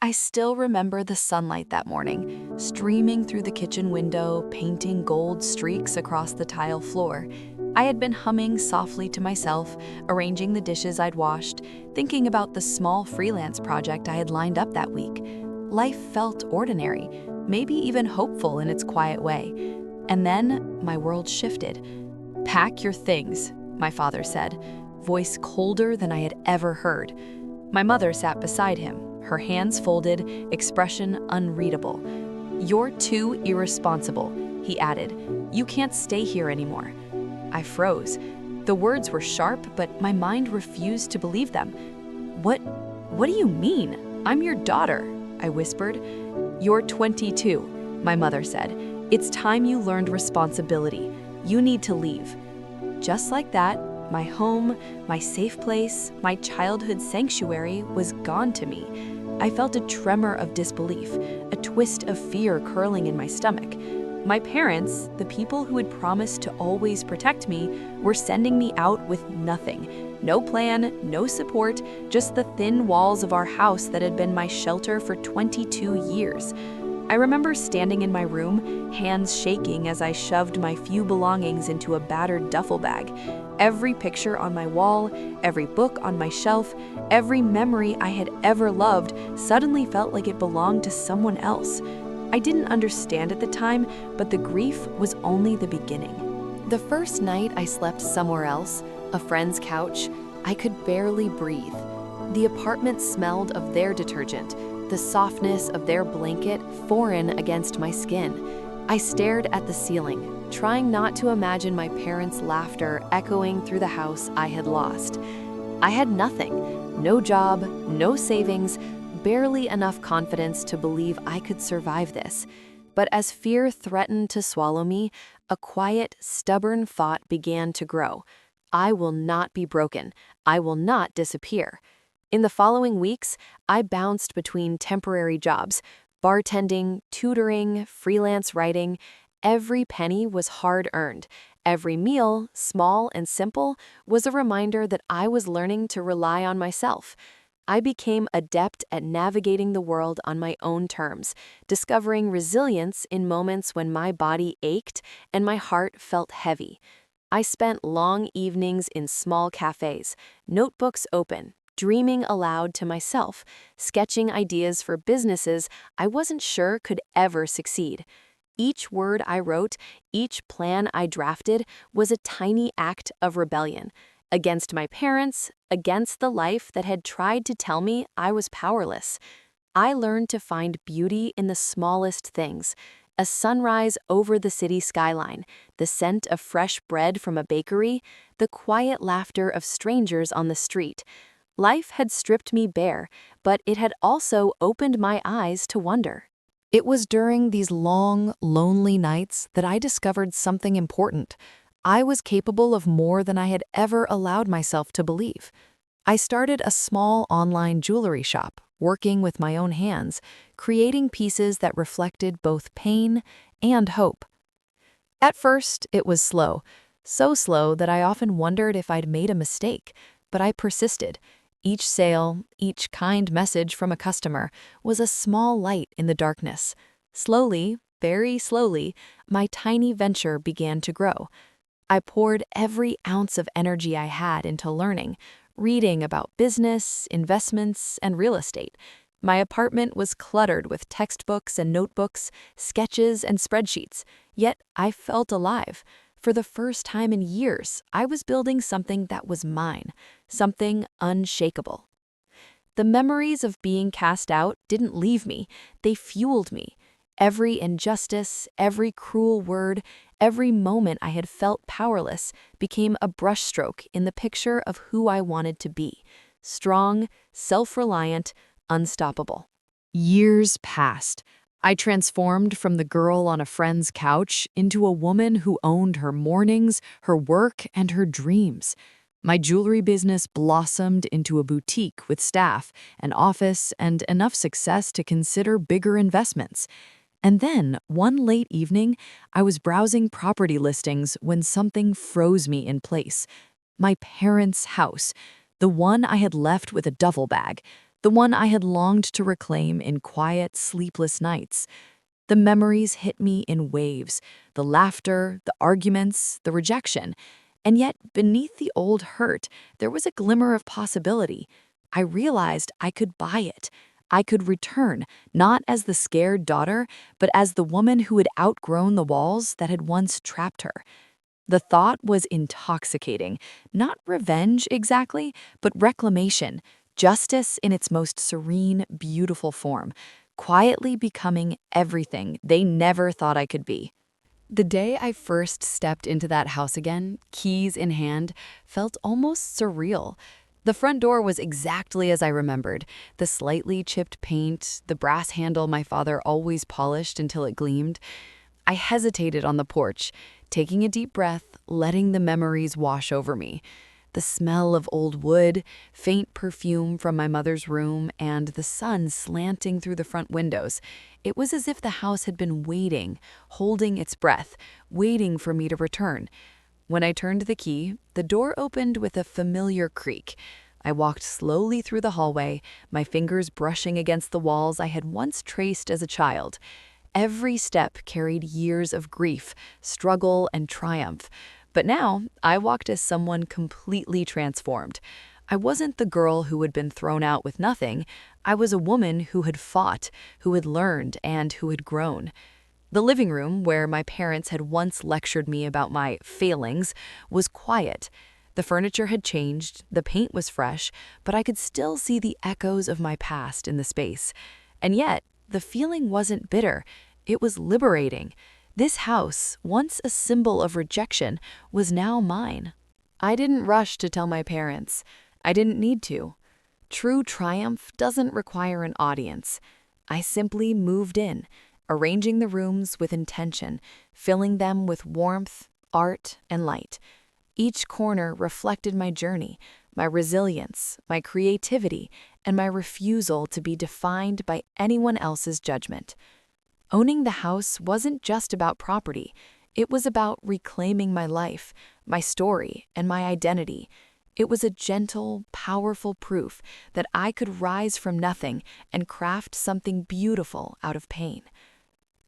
I still remember the sunlight that morning, streaming through the kitchen window, painting gold streaks across the tile floor. I had been humming softly to myself, arranging the dishes I'd washed, thinking about the small freelance project I had lined up that week. Life felt ordinary, maybe even hopeful in its quiet way. And then my world shifted. "Pack your things," my father said, voice colder than I had ever heard. My mother sat beside him, her hands folded, expression unreadable. "You're too irresponsible," he added. "You can't stay here anymore." I froze. The words were sharp, but my mind refused to believe them. What do you mean? I'm your daughter," I whispered. "You're 22, my mother said. "It's time you learned responsibility. You need to leave." Just like that, my home, my safe place, my childhood sanctuary was gone to me. I felt a tremor of disbelief, a twist of fear curling in my stomach. My parents, the people who had promised to always protect me, were sending me out with nothing. No plan, no support, just the thin walls of our house that had been my shelter for 22 years. I remember standing in my room, hands shaking as I shoved my few belongings into a battered duffel bag. Every picture on my wall, every book on my shelf, every memory I had ever loved suddenly felt like it belonged to someone else. I didn't understand at the time, but the grief was only the beginning. The first night I slept somewhere else, a friend's couch, I could barely breathe. The apartment smelled of their detergent, the softness of their blanket foreign against my skin. I stared at the ceiling, trying not to imagine my parents' laughter echoing through the house I had lost. I had nothing, no job, no savings, barely enough confidence to believe I could survive this. But as fear threatened to swallow me, a quiet, stubborn thought began to grow. I will not be broken. I will not disappear. In the following weeks, I bounced between temporary jobs, bartending, tutoring, freelance writing. Every penny was hard-earned. Every meal, small and simple, was a reminder that I was learning to rely on myself. I became adept at navigating the world on my own terms, discovering resilience in moments when my body ached and my heart felt heavy. I spent long evenings in small cafes, notebooks open, dreaming aloud to myself, sketching ideas for businesses I wasn't sure could ever succeed. Each word I wrote, each plan I drafted was a tiny act of rebellion. Against my parents, against the life that had tried to tell me I was powerless. I learned to find beauty in the smallest things. A sunrise over the city skyline, the scent of fresh bread from a bakery, the quiet laughter of strangers on the street. Life had stripped me bare, but it had also opened my eyes to wonder. It was during these long, lonely nights that I discovered something important. I was capable of more than I had ever allowed myself to believe. I started a small online jewelry shop, working with my own hands, creating pieces that reflected both pain and hope. At first, it was slow, so slow that I often wondered if I'd made a mistake, but I persisted. Each sale, each kind message from a customer was a small light in the darkness. Slowly, very slowly, my tiny venture began to grow. I poured every ounce of energy I had into learning, reading about business, investments, and real estate. My apartment was cluttered with textbooks and notebooks, sketches and spreadsheets, yet I felt alive. For the first time in years, I was building something that was mine, something unshakable. The memories of being cast out didn't leave me, they fueled me. Every injustice, every cruel word, every moment I had felt powerless became a brushstroke in the picture of who I wanted to be. Strong, self-reliant, unstoppable. Years passed. I transformed from the girl on a friend's couch into a woman who owned her mornings, her work, and her dreams. My jewelry business blossomed into a boutique with staff, an office, and enough success to consider bigger investments. And then, one late evening, I was browsing property listings when something froze me in place. My parents' house, the one I had left with a duffel bag. the one I had longed to reclaim in quiet, sleepless nights. The memories hit me in waves, the laughter, the arguments, the rejection. And yet, beneath the old hurt, there was a glimmer of possibility. I realized I could buy it. I could return, not as the scared daughter, but as the woman who had outgrown the walls that had once trapped her. The thought was intoxicating, not revenge exactly, but reclamation, justice in its most serene, beautiful form, quietly becoming everything they never thought I could be. The day I first stepped into that house again, keys in hand, felt almost surreal. The front door was exactly as I remembered. The slightly chipped paint, the brass handle my father always polished until it gleamed. I hesitated on the porch, taking a deep breath, letting the memories wash over me. The smell of old wood, faint perfume from my mother's room, and the sun slanting through the front windows. It was as if the house had been waiting, holding its breath, waiting for me to return. When I turned the key, the door opened with a familiar creak. I walked slowly through the hallway, my fingers brushing against the walls I had once traced as a child. Every step carried years of grief, struggle, and triumph. But now, I walked as someone completely transformed. I wasn't the girl who had been thrown out with nothing. I was a woman who had fought, who had learned, and who had grown. The living room, where my parents had once lectured me about my failings, was quiet. The furniture had changed, the paint was fresh, but I could still see the echoes of my past in the space. And yet, the feeling wasn't bitter. It was liberating. This house, once a symbol of rejection, was now mine. I didn't rush to tell my parents. I didn't need to. True triumph doesn't require an audience. I simply moved in, arranging the rooms with intention, filling them with warmth, art, and light. Each corner reflected my journey, my resilience, my creativity, and my refusal to be defined by anyone else's judgment. Owning the house wasn't just about property. It was about reclaiming my life, my story, and my identity. It was a gentle, powerful proof that I could rise from nothing and craft something beautiful out of pain.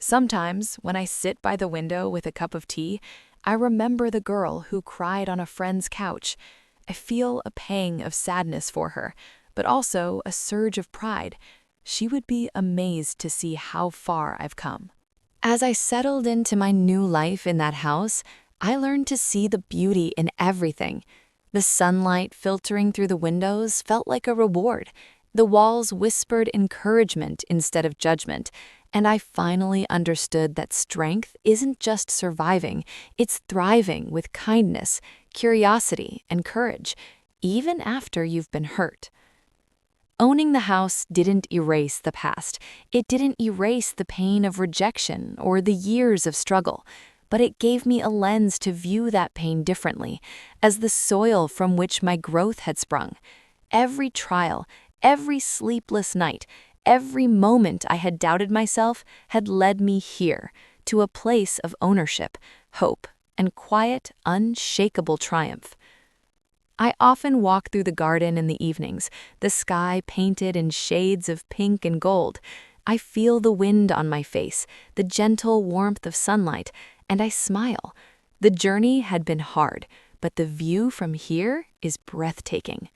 Sometimes, when I sit by the window with a cup of tea, I remember the girl who cried on a friend's couch. I feel a pang of sadness for her, but also a surge of pride. She would be amazed to see how far I've come. As I settled into my new life in that house, I learned to see the beauty in everything. The sunlight filtering through the windows felt like a reward. The walls whispered encouragement instead of judgment, and I finally understood that strength isn't just surviving, it's thriving with kindness, curiosity, and courage, even after you've been hurt. Owning the house didn't erase the past. It didn't erase the pain of rejection or the years of struggle, but it gave me a lens to view that pain differently, as the soil from which my growth had sprung. Every trial, every sleepless night, every moment I had doubted myself had led me here, to a place of ownership, hope, and quiet, unshakable triumph. I often walk through the garden in the evenings, the sky painted in shades of pink and gold. I feel the wind on my face, the gentle warmth of sunlight, and I smile. The journey had been hard, but the view from here is breathtaking.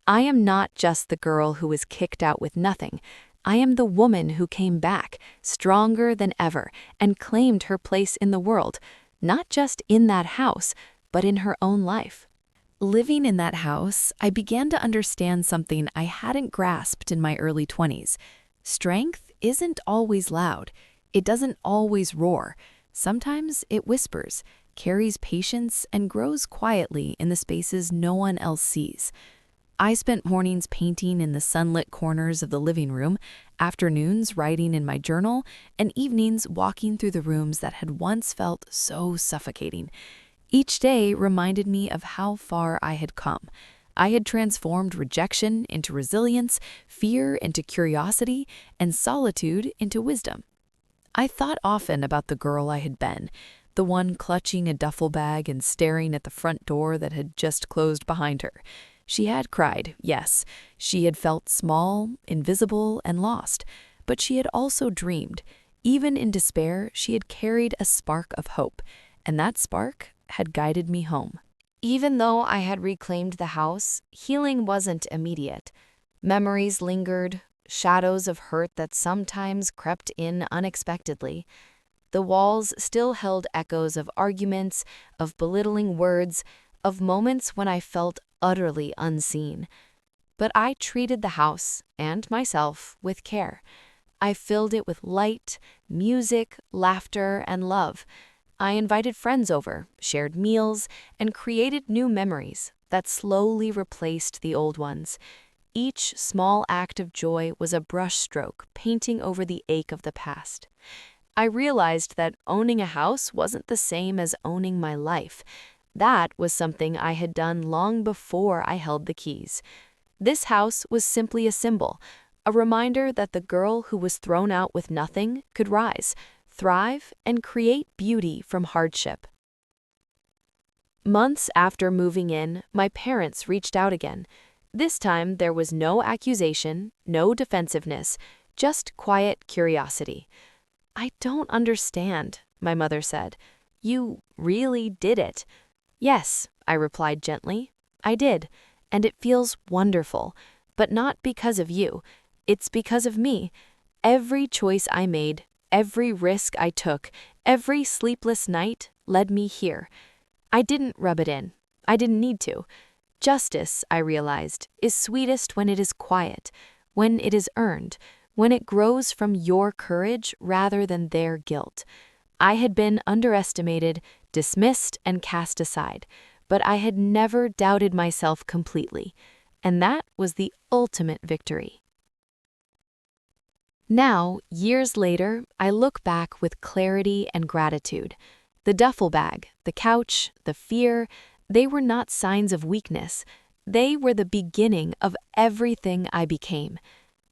I am not just the girl who was kicked out with nothing. I am the woman who came back, stronger than ever, and claimed her place in the world, not just in that house, but in her own life. Living in that house, I began to understand something I hadn't grasped in my early 20s. Strength isn't always loud. It doesn't always roar. Sometimes it whispers, carries patience, and grows quietly in the spaces no one else sees. I spent mornings painting in the sunlit corners of the living room, afternoons writing in my journal, and evenings walking through the rooms that had once felt so suffocating. Each day reminded me of how far I had come. I had transformed rejection into resilience, fear into curiosity, and solitude into wisdom. I thought often about the girl I had been, the one clutching a duffel bag and staring at the front door that had just closed behind her. She had cried, yes. She had felt small, invisible, and lost. But she had also dreamed. Even in despair, she had carried a spark of hope, and that spark had guided me home. Even though I had reclaimed the house, healing wasn't immediate. Memories lingered, shadows of hurt that sometimes crept in unexpectedly. The walls still held echoes of arguments, of belittling words, of moments when I felt utterly unseen. But I treated the house, and myself, with care. I filled it with light, music, laughter, and love. I invited friends over, shared meals, and created new memories that slowly replaced the old ones. Each small act of joy was a brushstroke painting over the ache of the past. I realized that owning a house wasn't the same as owning my life. That was something I had done long before I held the keys. This house was simply a symbol, a reminder that the girl who was thrown out with nothing could rise, thrive, and create beauty from hardship. Months after moving in, my parents reached out again. This time there was no accusation, no defensiveness, just quiet curiosity. "I don't understand," my mother said. "You really did it." "Yes," I replied gently. "I did, and it feels wonderful, but not because of you. It's because of me. Every choice I made, every risk I took, every sleepless night led me here. I didn't rub it in. I didn't need to. Justice, I realized, is sweetest when it is quiet, when it is earned, when it grows from your courage rather than their guilt. I had been underestimated, dismissed, and cast aside, but I had never doubted myself completely, and that was the ultimate victory. Now, years later, I look back with clarity and gratitude. The duffel bag, the couch, the fear, they were not signs of weakness. They were the beginning of everything I became.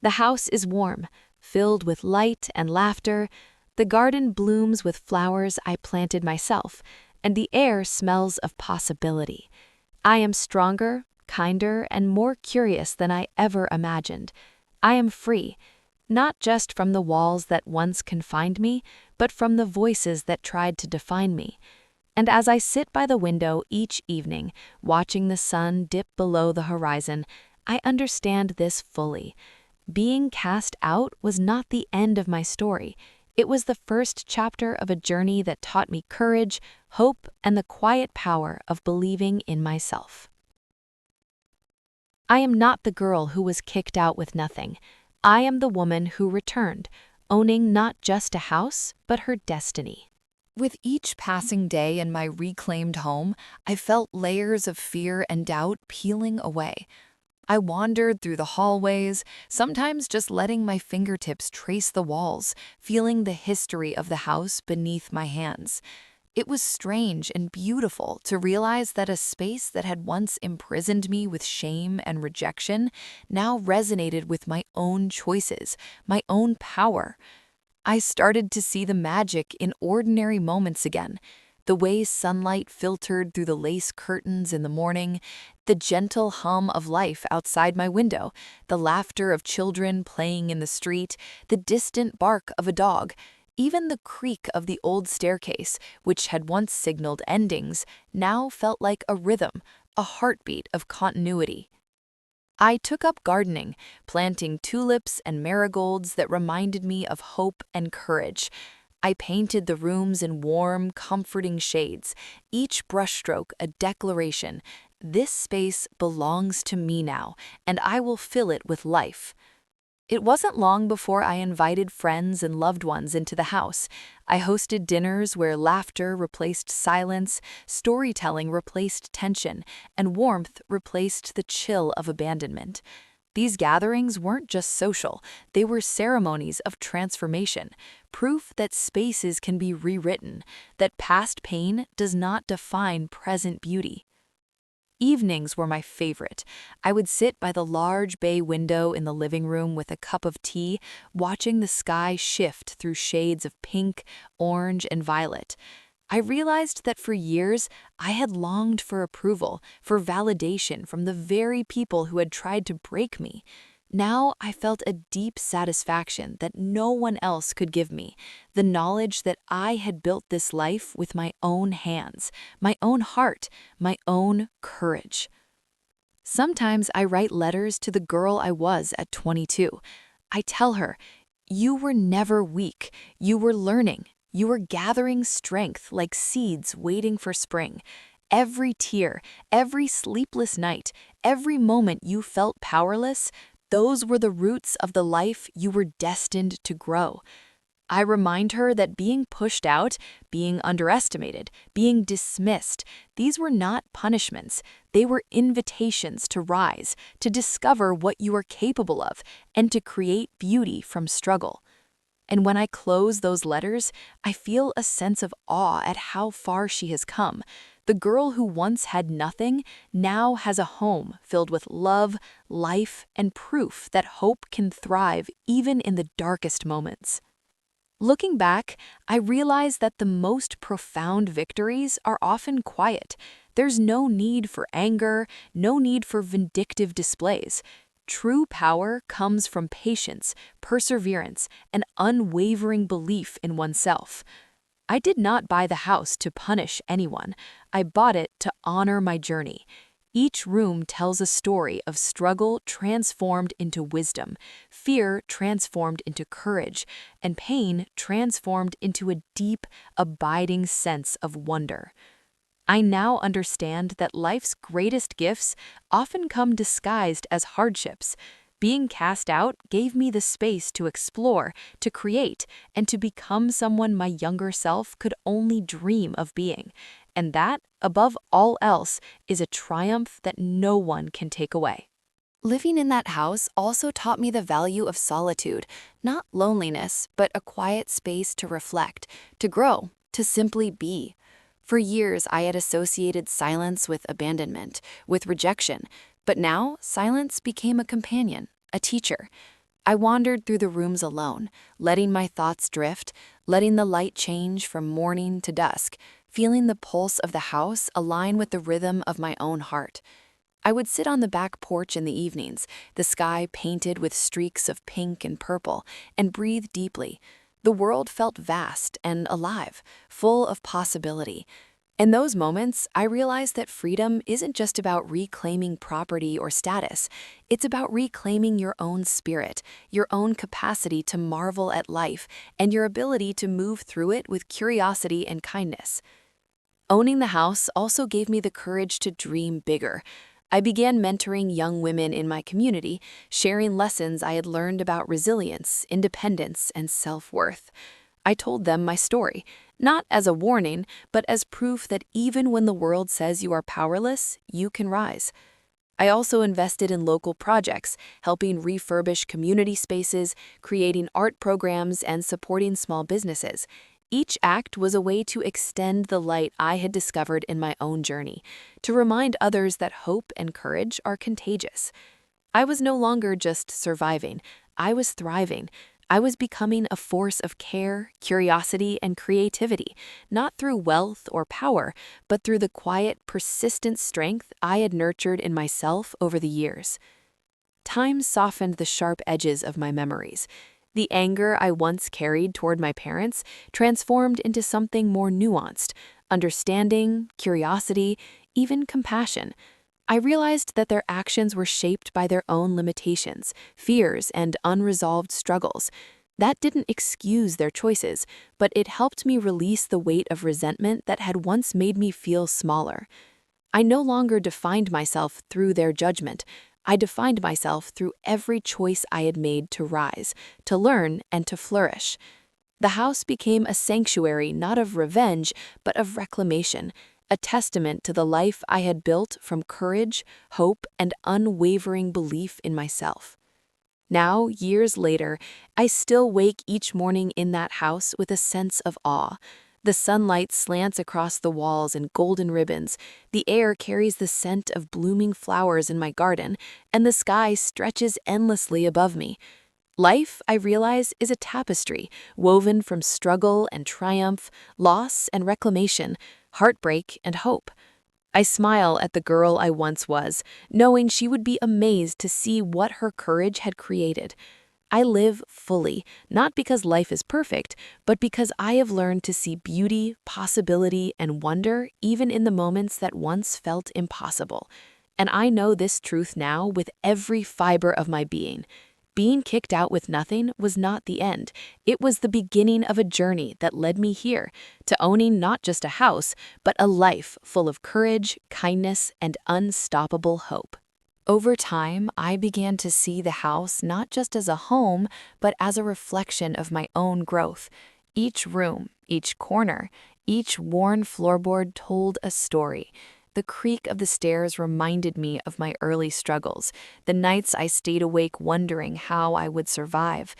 The house is warm, filled with light and laughter. The garden blooms with flowers I planted myself, and the air smells of possibility. I am stronger, kinder, and more curious than I ever imagined. I am free, not just from the walls that once confined me, but from the voices that tried to define me. And as I sit by the window each evening, watching the sun dip below the horizon, I understand this fully. Being cast out was not the end of my story. It was the first chapter of a journey that taught me courage, hope, and the quiet power of believing in myself. I am not the girl who was kicked out with nothing. I am the woman who returned, owning not just a house, but her destiny. With each passing day in my reclaimed home, I felt layers of fear and doubt peeling away. I wandered through the hallways, sometimes just letting my fingertips trace the walls, feeling the history of the house beneath my hands. It was strange and beautiful to realize that a space that had once imprisoned me with shame and rejection now resonated with my own choices, my own power. I started to see the magic in ordinary moments again. The way sunlight filtered through the lace curtains in the morning, the gentle hum of life outside my window, the laughter of children playing in the street, the distant bark of a dog. Even the creak of the old staircase, which had once signaled endings, now felt like a rhythm, a heartbeat of continuity. I took up gardening, planting tulips and marigolds that reminded me of hope and courage. I painted the rooms in warm, comforting shades, each brushstroke a declaration. This space belongs to me now, and I will fill it with life. It wasn't long before I invited friends and loved ones into the house. I hosted dinners where laughter replaced silence, storytelling replaced tension, and warmth replaced the chill of abandonment. These gatherings weren't just social, they were ceremonies of transformation, proof that spaces can be rewritten, that past pain does not define present beauty. Evenings were my favorite. I would sit by the large bay window in the living room with a cup of tea, watching the sky shift through shades of pink, orange, and violet. I realized that for years I had longed for approval, for validation from the very people who had tried to break me. Now I felt a deep satisfaction that no one else could give me, the knowledge that I had built this life with my own hands, my own heart, my own courage. Sometimes I write letters to the girl I was at 22. I tell her, "You were never weak. You were learning. You were gathering strength like seeds waiting for spring. Every tear, every sleepless night, every moment you felt powerless, those were the roots of the life you were destined to grow." I remind her that being pushed out, being underestimated, being dismissed, these were not punishments. They were invitations to rise, to discover what you are capable of, and to create beauty from struggle. And when I close those letters, I feel a sense of awe at how far she has come. The girl who once had nothing now has a home filled with love, life, and proof that hope can thrive even in the darkest moments. Looking back, I realize that the most profound victories are often quiet. There's no need for anger, no need for vindictive displays. True power comes from patience, perseverance, and unwavering belief in oneself. I did not buy the house to punish anyone. I bought it to honor my journey. Each room tells a story of struggle transformed into wisdom, fear transformed into courage, and pain transformed into a deep, abiding sense of wonder. I now understand that life's greatest gifts often come disguised as hardships. Being cast out gave me the space to explore, to create, and to become someone my younger self could only dream of being. And that, above all else, is a triumph that no one can take away. Living in that house also taught me the value of solitude, not loneliness, but a quiet space to reflect, to grow, to simply be. For years, I had associated silence with abandonment, with rejection, but now silence became a companion, a teacher. I wandered through the rooms alone, letting my thoughts drift, letting the light change from morning to dusk, feeling the pulse of the house align with the rhythm of my own heart. I would sit on the back porch in the evenings, the sky painted with streaks of pink and purple, and breathe deeply. The world felt vast and alive, full of possibility. In those moments, I realized that freedom isn't just about reclaiming property or status. It's about reclaiming your own spirit, your own capacity to marvel at life, and your ability to move through it with curiosity and kindness. Owning the house also gave me the courage to dream bigger. I began mentoring young women in my community, sharing lessons I had learned about resilience, independence, and self-worth. I told them my story, not as a warning, but as proof that even when the world says you are powerless, you can rise. I also invested in local projects, helping refurbish community spaces, creating art programs, and supporting small businesses. Each act was a way to extend the light I had discovered in my own journey, to remind others that hope and courage are contagious. I was no longer just surviving, I was thriving. I was becoming a force of care, curiosity, and creativity, not through wealth or power, but through the quiet, persistent strength I had nurtured in myself over the years. Time softened the sharp edges of my memories. The anger I once carried toward my parents transformed into something more nuanced, understanding, curiosity, even compassion. I realized that their actions were shaped by their own limitations, fears, and unresolved struggles. That didn't excuse their choices, but it helped me release the weight of resentment that had once made me feel smaller. I no longer defined myself through their judgment. I defined myself through every choice I had made to rise, to learn, and to flourish. The house became a sanctuary not of revenge, but of reclamation, a testament to the life I had built from courage, hope, and unwavering belief in myself. Now, years later, I still wake each morning in that house with a sense of awe. The sunlight slants across the walls in golden ribbons, the air carries the scent of blooming flowers in my garden, and the sky stretches endlessly above me. Life, I realize, is a tapestry woven from struggle and triumph, loss and reclamation, heartbreak and hope. I smile at the girl I once was, knowing she would be amazed to see what her courage had created. I live fully, not because life is perfect, but because I have learned to see beauty, possibility, and wonder even in the moments that once felt impossible. And I know this truth now with every fiber of my being. Being kicked out with nothing was not the end. It was the beginning of a journey that led me here, to owning not just a house, but a life full of courage, kindness, and unstoppable hope. Over time, I began to see the house not just as a home, but as a reflection of my own growth. Each room, each corner, each worn floorboard told a story. The creak of the stairs reminded me of my early struggles, the nights I stayed awake wondering how I would survive.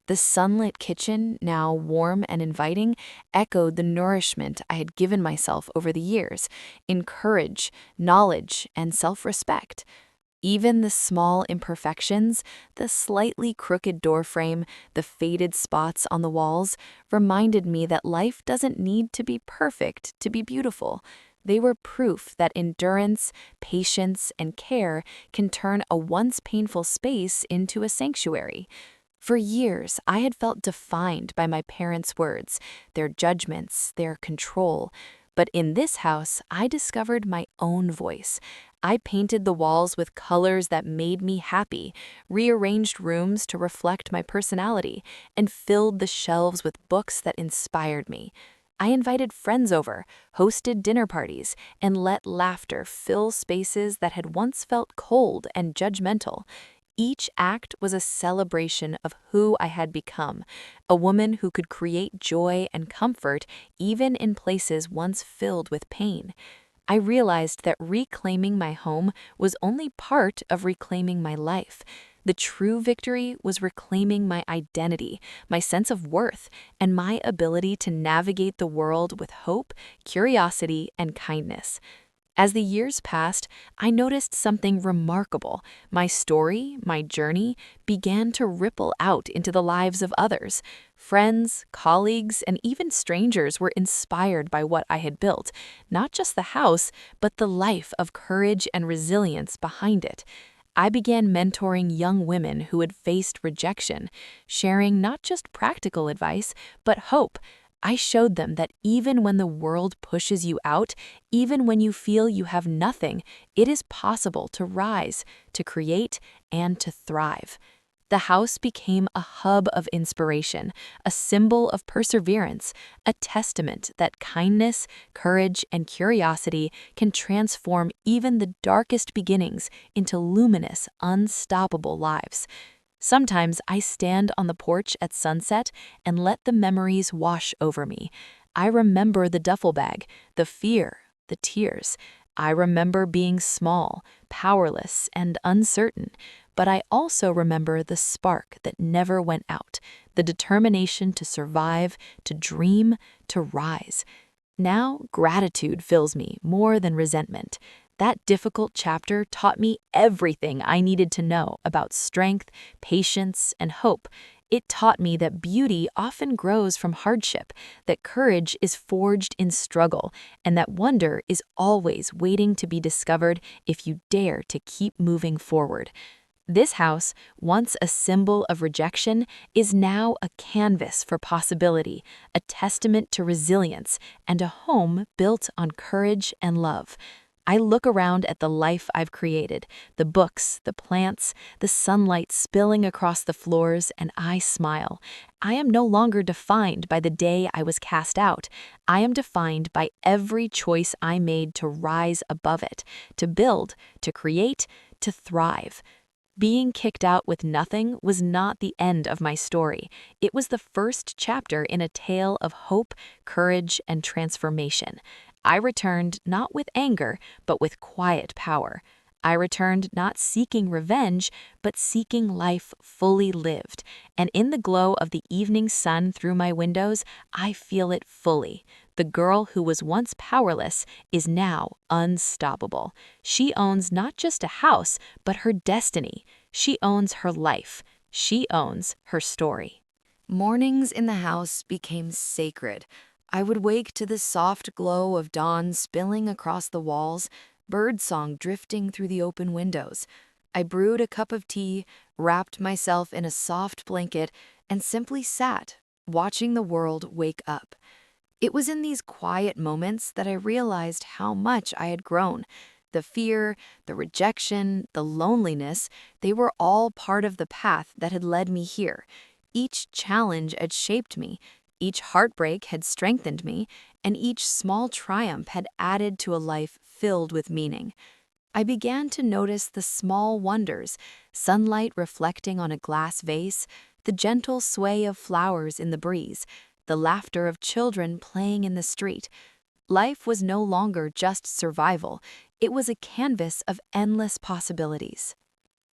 The sunlit kitchen, now warm and inviting, echoed the nourishment I had given myself over the years in courage, knowledge, and self-respect. Even the small imperfections, the slightly crooked doorframe, the faded spots on the walls, reminded me that life doesn't need to be perfect to be beautiful. They were proof that endurance, patience, and care can turn a once painful space into a sanctuary. For years, I had felt defined by my parents' words, their judgments, their control. But in this house, I discovered my own voice. I painted the walls with colors that made me happy, rearranged rooms to reflect my personality, and filled the shelves with books that inspired me. I invited friends over, hosted dinner parties, and let laughter fill spaces that had once felt cold and judgmental. Each act was a celebration of who I had become, a woman who could create joy and comfort even in places once filled with pain. I realized that reclaiming my home was only part of reclaiming my life. The true victory was reclaiming my identity, my sense of worth, and my ability to navigate the world with hope, curiosity, and kindness. As the years passed, I noticed something remarkable. My story, my journey, began to ripple out into the lives of others. Friends, colleagues, and even strangers were inspired by what I had built, not just the house, but the life of courage and resilience behind it. I began mentoring young women who had faced rejection, sharing not just practical advice, but hope. I showed them that even when the world pushes you out, even when you feel you have nothing, it is possible to rise, to create, and to thrive. The house became a hub of inspiration, a symbol of perseverance, a testament that kindness, courage, and curiosity can transform even the darkest beginnings into luminous, unstoppable lives. Sometimes I stand on the porch at sunset and let the memories wash over me. I remember the duffel bag, the fear, the tears. I remember being small, powerless, and uncertain. But I also remember the spark that never went out, the determination to survive, to dream, to rise. Now, gratitude fills me more than resentment. That difficult chapter taught me everything I needed to know about strength, patience, and hope. It taught me that beauty often grows from hardship, that courage is forged in struggle, and that wonder is always waiting to be discovered if you dare to keep moving forward. This house, once a symbol of rejection, is now a canvas for possibility, a testament to resilience, and a home built on courage and love. I look around at the life I've created, the books, the plants, the sunlight spilling across the floors, and I smile. I am no longer defined by the day I was cast out. I am defined by every choice I made to rise above it, to build, to create, to thrive. Being kicked out with nothing was not the end of my story. It was the first chapter in a tale of hope, courage, and transformation. I returned not with anger, but with quiet power. I returned not seeking revenge, but seeking life fully lived. And in the glow of the evening sun through my windows, I feel it fully. The girl who was once powerless is now unstoppable. She owns not just a house, but her destiny. She owns her life. She owns her story. Mornings in the house became sacred. I would wake to the soft glow of dawn spilling across the walls, birdsong drifting through the open windows. I brewed a cup of tea, wrapped myself in a soft blanket, and simply sat, watching the world wake up. It was in these quiet moments that I realized how much I had grown. The fear, the rejection, the loneliness, they were all part of the path that had led me here. Each challenge had shaped me, each heartbreak had strengthened me, and each small triumph had added to a life filled with meaning. I began to notice the small wonders, sunlight reflecting on a glass vase, the gentle sway of flowers in the breeze, the laughter of children playing in the street. Life was no longer just survival, it was a canvas of endless possibilities.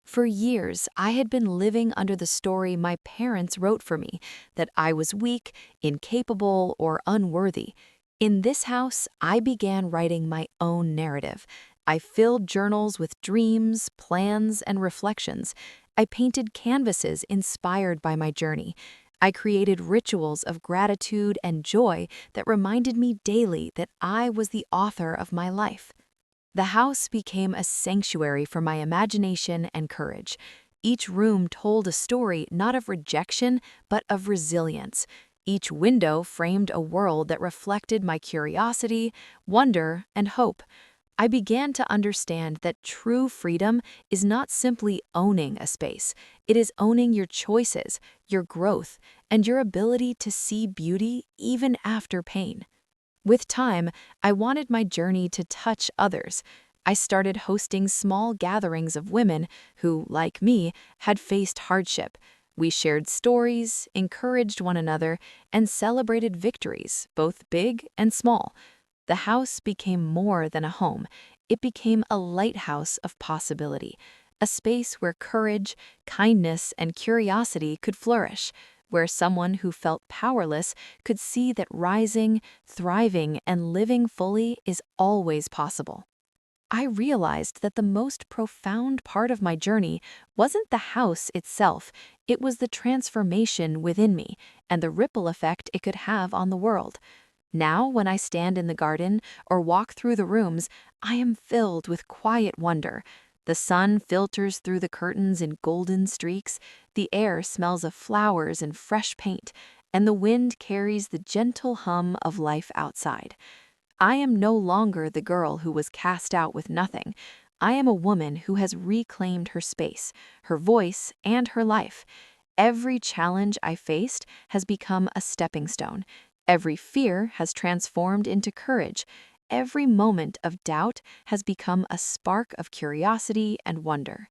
For years, I had been living under the story my parents wrote for me, that I was weak, incapable, or unworthy. In this house, I began writing my own narrative. I filled journals with dreams, plans, and reflections. I painted canvases inspired by my journey. I created rituals of gratitude and joy that reminded me daily that I was the author of my life. The house became a sanctuary for my imagination and courage. Each room told a story not of rejection, but of resilience. Each window framed a world that reflected my curiosity, wonder, and hope. I began to understand that true freedom is not simply owning a space. It is owning your choices, your growth, and your ability to see beauty even after pain. With time, I wanted my journey to touch others. I started hosting small gatherings of women who, like me, had faced hardship. We shared stories, encouraged one another, and celebrated victories, both big and small. The house became more than a home. It became a lighthouse of possibility, a space where courage, kindness, and curiosity could flourish, where someone who felt powerless could see that rising, thriving, and living fully is always possible. I realized that the most profound part of my journey wasn't the house itself, it was the transformation within me and the ripple effect it could have on the world. Now, when I stand in the garden or walk through the rooms, I am filled with quiet wonder. The sun filters through the curtains in golden streaks, the air smells of flowers and fresh paint, and the wind carries the gentle hum of life outside. I am no longer the girl who was cast out with nothing. I am a woman who has reclaimed her space, her voice, and her life. Every challenge I faced has become a stepping stone. Every fear has transformed into courage. Every moment of doubt has become a spark of curiosity and wonder.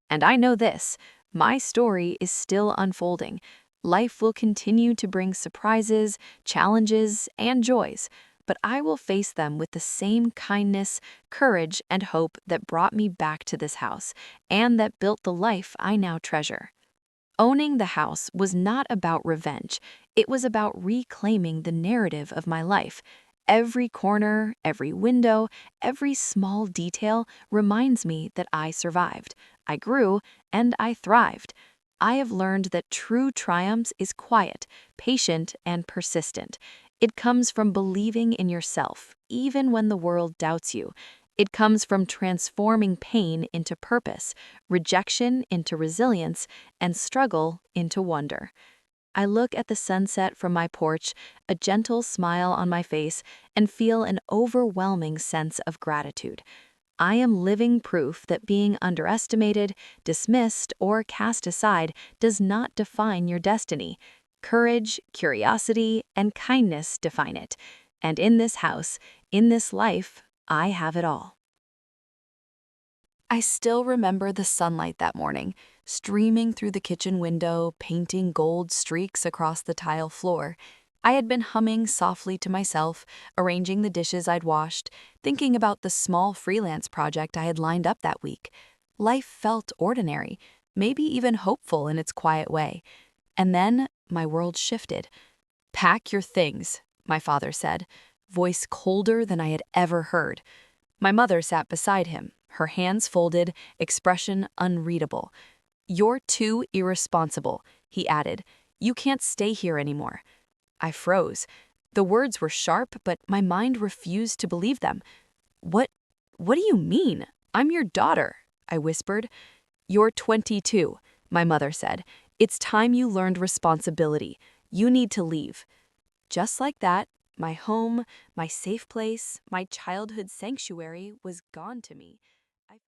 And I know this, my story is still unfolding. Life will continue to bring surprises, challenges, and joys, but I will face them with the same kindness, courage, and hope that brought me back to this house, and that built the life I now treasure. Owning the house was not about revenge, it was about reclaiming the narrative of my life. Every corner, every window, every small detail reminds me that I survived, I grew, and I thrived. I have learned that true triumph is quiet, patient, and persistent. It comes from believing in yourself, even when the world doubts you. It comes from transforming pain into purpose, rejection into resilience, and struggle into wonder. I look at the sunset from my porch, a gentle smile on my face, and feel an overwhelming sense of gratitude. I am living proof that being underestimated, dismissed, or cast aside does not define your destiny. Courage, curiosity, and kindness define it. And in this house, in this life, I have it all. I still remember the sunlight that morning, streaming through the kitchen window, painting gold streaks across the tile floor. I had been humming softly to myself, arranging the dishes I'd washed, thinking about the small freelance project I had lined up that week. Life felt ordinary, maybe even hopeful in its quiet way. And then my world shifted. "Pack your things," my father said, voice colder than I had ever heard. My mother sat beside him, her hands folded, expression unreadable. "You're too irresponsible," he added. "You can't stay here anymore." I froze. The words were sharp, but my mind refused to believe them. What, what do you mean? I'm your daughter," I whispered. "You're 22, my mother said. "It's time you learned responsibility. You need to leave." Just like that, my home, my safe place, my childhood sanctuary was gone to me.